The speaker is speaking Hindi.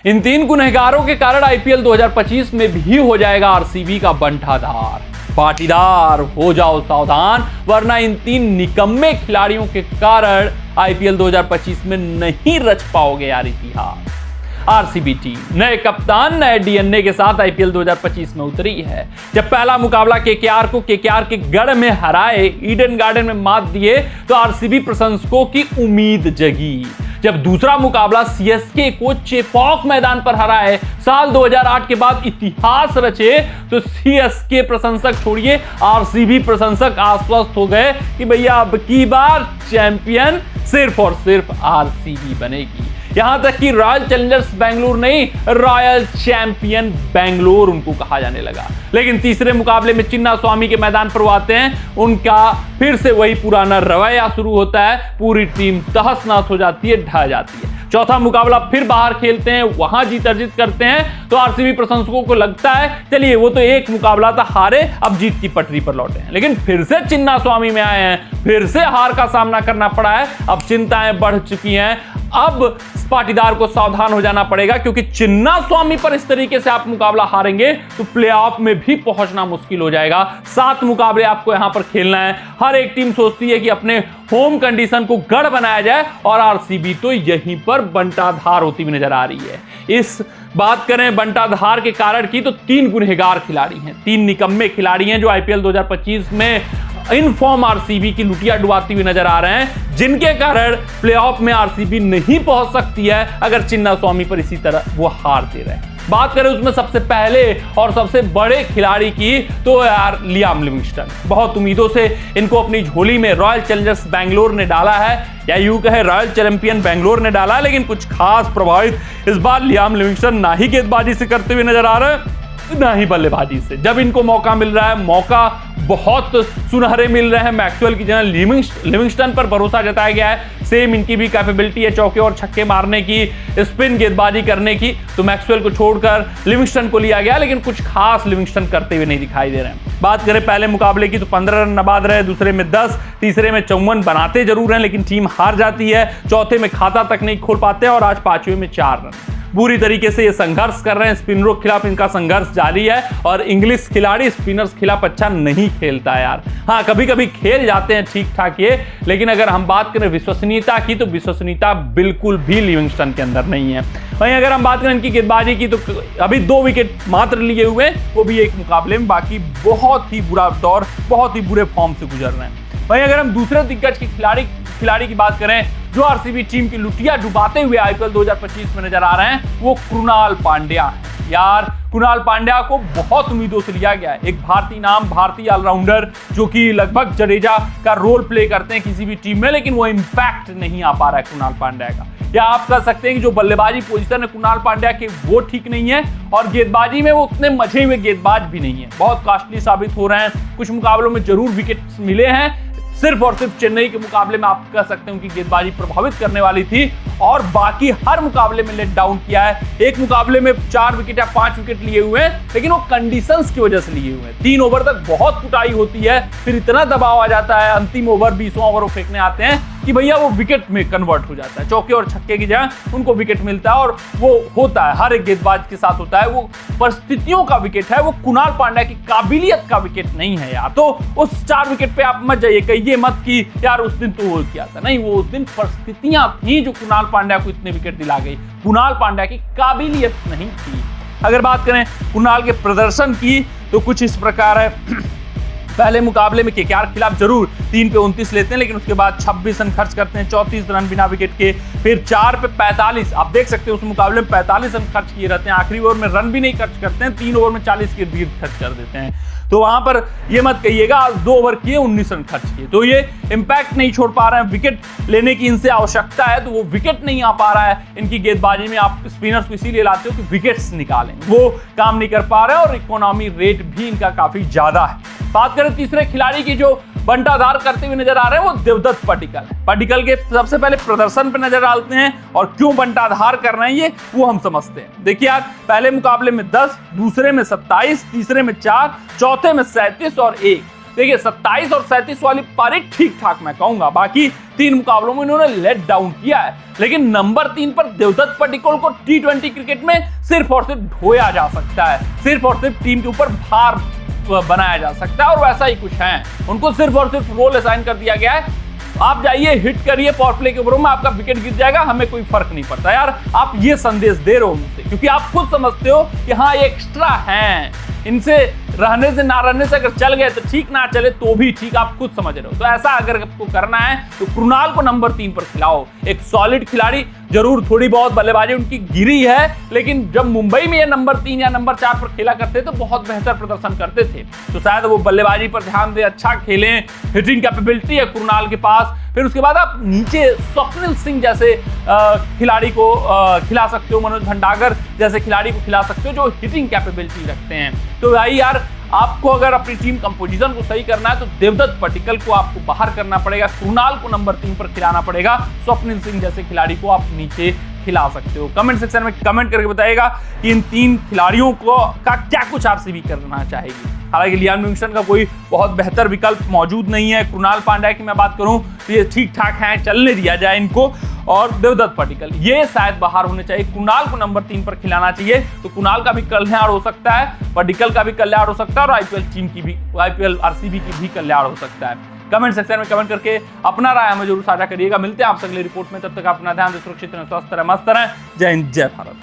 इन 3 गुनहगारों के कारण आईपीएल 2025 में भी हो जाएगा आरसीबी का बंटाधार। पाटीदार हो जाओ सावधान, वरना इन 3 निकम्मे खिलाड़ियों के कारण आईपीएल 2025 में नहीं रच पाओगे यार इतिहास। आरसीबी टीम नए कप्तान नए डीएनए के साथ आईपीएल 2025 में उतरी है। जब पहला मुकाबला केकेआर को केकेआर के गढ़ में हराए, ईडन गार्डन में मात दिए, तो आरसीबी प्रशंसकों की उम्मीद जगी। जब दूसरा मुकाबला सीएसके को चेपॉक मैदान पर हराए, साल 2008 के बाद इतिहास रचे, तो सीएसके प्रशंसक छोड़िए आरसीबी प्रशंसक आश्वस्त हो गए कि भैया अब की बार चैंपियन सिर्फ और सिर्फ आरसीबी बनेगी। यहां तक कि रॉयल चैलेंजर्स बेंगलुरु नहीं, रॉयल चैंपियन बेंगलुरु उनको कहा जाने लगा। लेकिन तीसरे मुकाबले में चिन्नास्वामी के मैदान पर वो आते हैं, उनका फिर से वही पुराना रवैया शुरू होता है, पूरी टीम तहस-नहस हो जाती है, ढह जाती है। चौथा मुकाबला फिर बाहर खेलते हैं, वहां जीत अर्जित करते हैं, तो आरसीबी प्रशंसकों को लगता है चलिए वो तो एक मुकाबला था हारे, अब जीत की पटरी पर लौटे हैं। लेकिन फिर से चिन्नास्वामी में आए हैं, फिर से हार का सामना करना पड़ा है। अब चिंताएं बढ़ चुकी हैं, अब पाटीदार को सावधान हो जाना पड़ेगा, क्योंकि चिन्नास्वामी पर इस तरीके से आप मुकाबला हारेंगे तो प्लेऑफ में भी पहुंचना मुश्किल हो जाएगा। 7 मुकाबले आपको यहां पर खेलना है। हर एक टीम सोचती है कि अपने होम कंडीशन को गढ़ बनाया जाए, और आरसीबी तो यहीं पर बंटाधार होती हुई नजर आ रही है। इस बात करें बंटाधार के कारण की, तो 3 गुनहगार खिलाड़ी हैं, 3 निकम्मे खिलाड़ी हैं जो आईपीएल 2025 में इन फॉर्म आरसीबी की लुटिया डुबाती हुई नजर आ रहे हैं, जिनके कारण प्लेऑफ में आरसीबी नहीं पहुंच सकती है अगर चिन्नास्वामी पर इसी तरह वो हारते रहे। बात करें उसमें सबसे पहले और सबसे बड़े खिलाड़ी की, तो यार लियाम लिविंगस्टन। बहुत उम्मीदों से इनको अपनी झोली में रॉयल चैलेंजर्स बेंगलुरु ने डाला है, या यूं कहे रॉयल चैंपियन बेंगलुरु ने डाला, लेकिन कुछ खास प्रभावित इस बार लियाम लिविंगस्टन ना ही गेंदबाजी से करते हुए नजर आ रहे हैं, ना ही बल्लेबाजी से। जब इनको मौका मिल रहा है, मौका बहुत सुनहरे मिल रहे हैं, मैक्सवेल की जगह लिविंगस्टन पर भरोसा जताया गया है। सेम इनकी भी कैपेबिलिटी है चौके और छक्के मारने की, स्पिन गेंदबाजी करने की, तो मैक्सवेल को छोड़कर लिविंगस्टन को लिया गया, लेकिन कुछ खास लिविंगस्टन करते हुए नहीं दिखाई दे रहे हैं। बात करें पहले मुकाबले की, तो 15 रन नबाद रहे, दूसरे में 10, तीसरे में 54 बनाते जरूर हैं, लेकिन टीम हार जाती है। चौथे में खाता तक नहीं खोल पाते, और आज 5वें में 4 रन। पूरी तरीके से ये संघर्ष कर रहे हैं, स्पिनरों के खिलाफ इनका संघर्ष जारी है, और इंग्लिश खिलाड़ी स्पिनर्स के खिलाफ अच्छा नहीं खेलता है यार। हाँ, कभी कभी खेल जाते हैं ठीक ठाक ये, लेकिन अगर हम बात करें विश्वसनीयता की, तो विश्वसनीयता बिल्कुल भी लिविंगस्टन के अंदर नहीं है। वहीं अगर हम बात करें इनकी गेंदबाजी की, तो अभी 2 विकेट मात्र लिए हुए, वो भी एक मुकाबले में, बाकी बहुत ही बुरा दौर, बहुत ही बुरे फॉर्म से गुजर रहे हैं। वहीं अगर हम दूसरे दिग्गज की खिलाड़ी की बात करें जो आरसीबी टीम की लुटिया डुबाते हुए आईपीएल 2025 में नजर आ रहे हैं, वो कृणाल पांड्या है। यार कृणाल पांड्या को बहुत उम्मीदों से लिया गया है, एक भारतीय नाम, भारतीय ऑलराउंडर, जो कि लगभग जडेजा का रोल प्ले करते हैं किसी भी टीम में, लेकिन वो इंपैक्ट नहीं आ पा रहा है कृणाल पांड्या का। या आप कह सकते हैं कि जो बल्लेबाजी पोजीशन है कृणाल पांड्या के, वो ठीक नहीं है, और गेंदबाजी में वो उतने मजे हुए गेंदबाज भी नहीं है, बहुत कॉस्टली साबित हो रहे हैं। कुछ मुकाबलों में जरूर विकेट मिले हैं, सिर्फ और सिर्फ चेन्नई के मुकाबले में आप कह सकते हैं कि गेंदबाजी प्रभावित करने वाली थी, और बाकी हर मुकाबले में लेट डाउन किया है। एक मुकाबले में 4 विकेट या 5 विकेट लिए हुए हैं, लेकिन वो कंडीशंस की वजह से लिए हुए हैं। 3 ओवर तक बहुत कुटाई होती है, फिर इतना दबाव आ जाता है, अंतिम ओवर 20वां ओवर वो फेंकने आते हैं कि भैया वो विकेट में कन्वर्ट हो जाता है, चौके और छक्के की जगह उनको विकेट मिलता है, और वो होता है हर एक गेंदबाज के साथ होता है। वो परिस्थितियों का विकेट है, वो कृणाल पांड्या की काबिलियत का विकेट नहीं है यार। तो उस 4 विकेट पे आप मत जाइए, कहिए मत कि यार उस दिन तो वो किया था, नहीं, वो उस दिन परिस्थितियां थी जो कृणाल पांड्या को इतने विकेट दिला गई, कृणाल पांड्या की काबिलियत नहीं थी। अगर बात करें कृणाल के प्रदर्शन की, तो कुछ इस प्रकार है। पहले मुकाबले में केकेआर के खिलाफ जरूर 3 पे 29 लेते हैं, लेकिन उसके बाद 26 रन खर्च करते हैं, 34 रन बिना विकेट के, फिर 4 पे 45, आप देख सकते हैं उस मुकाबले में 45 रन खर्च किए रहते हैं, आखिरी ओवर में रन भी नहीं खर्च करते हैं, 3 ओवर में 40 के इर्द खर्च कर देते हैं। तो वहां पर ये मत कहिएगा 2 ओवर किए 19 रन खर्च किए, तो ये इंपैक्ट नहीं छोड़ पा रहे हैं। विकेट लेने की इनसे आवश्यकता है, तो वो विकेट नहीं आ पा रहा है इनकी गेंदबाजी में। आप स्पिनर्स को इसीलिए लाते हो कि विकेट्स निकालें, वो काम नहीं कर पा रहे हैं, और इकोनॉमी रेट भी इनका काफी ज्यादा है। बात करें तीसरे खिलाड़ी की जो बंटाधार करते हुए नजर आ रहे हैं, वो देवदत्त पडिक्कल है। पडिक्कल के सबसे पहले प्रदर्शन पे नजर डालते हैं, और क्यों बंटाधार कर रहे हैं ये वो हम समझते हैं। देखिए यार, पहले मुकाबले में 10, दूसरे में 27, तीसरे में 4, चौथे में 37 और 1, देखिए 27 और 37 वाली पारी ठीक ठाक मैं कहूंगा, बाकी 3 मुकाबलों में इन्होंने लेट डाउन किया है, लेकिन नंबर 3 पर देवदत्त पडिक्कल को T20 क्रिकेट में सिर्फ और सिर्फ ढोया जा सकता है, सिर्फ और सिर्फ टीम के ऊपर भार बनाया जा सकता है, और वैसा ही कुछ है। उनको सिर्फ और सिर्फ रोल असाइन कर दिया गया है, आप जाइए हिट करिए पावर प्ले के ओवरों में, आपका विकेट गिर जाएगा, हमें कोई फर्क नहीं पड़ता। यार आप ये संदेश दे रहे हो मुझसे, क्योंकि आप खुद समझते हो कि हाँ ये एक्स्ट्रा हैं, इनसे रहने से ना रहने से अगर चल गए तो ठीक, ना चले तो भी ठीक, आप खुद समझ रहे हो। तो ऐसा अगर आपको करना है तो कृणाल को नंबर 3 पर खिलाओ, एक सॉलिड खिलाड़ी, जरूर थोड़ी बहुत बल्लेबाजी उनकी गिरी है, लेकिन जब मुंबई में ये नंबर 3 या नंबर 4 पर खेला करते तो बहुत बेहतर प्रदर्शन करते थे, तो शायद वो बल्लेबाजी पर ध्यान दे, अच्छा खेलें, हिटिंग कैपेबिलिटी है कृणाल के पास। फिर उसके बाद आप नीचे स्वप्निल सिंह जैसे खिलाड़ी को खिला सकते हो, मनोज भंडागर जैसे खिलाड़ी को खिला सकते हो जो हिटिंग कैपेबिलिटी रखते हैं। तो भाई यार आपको अगर अपनी टीम कंपोजिशन को सही करना है तो देवदत्त पडिक्कल को आपको बाहर करना पड़ेगा, कृणाल को नंबर 3 पर खिलाना पड़ेगा, स्वप्निल सिंह जैसे खिलाड़ी को आप नीचे खिला सकते हो। कमेंट सेक्शन में कमेंट करके बताइएगा कि इन 3 खिलाड़ियों को का क्या कुछ आरसीबी करना चाहेगी। हालांकि लियाम लिविंगस्टन का कोई बहुत बेहतर विकल्प मौजूद नहीं है, कृणाल पांड्या की मैं बात करूं तो ये ठीक ठाक हैं, चलने दिया जाए इनको, और देवदत्त पडिक्कल ये शायद बाहर होने चाहिए, कृणाल को नंबर 3 पर खिलाना चाहिए, तो कृणाल का भी कल्याण हो सकता है, पडिक्कल का भी कल्याण हो सकता है, और आईपीएल टीम की भी, आईपीएल आरसीबी की भी कल्याण हो सकता है। कमेंट सेक्शन में कमेंट करके अपना राय हमें जरूर साझा करिएगा। मिलते हैं आपसे अगली रिपोर्ट में, तब तक अपना ध्यान दें, सुरक्षित रहें, स्वस्थ रहें, मस्त रहें। जय हिंद, जय भारत।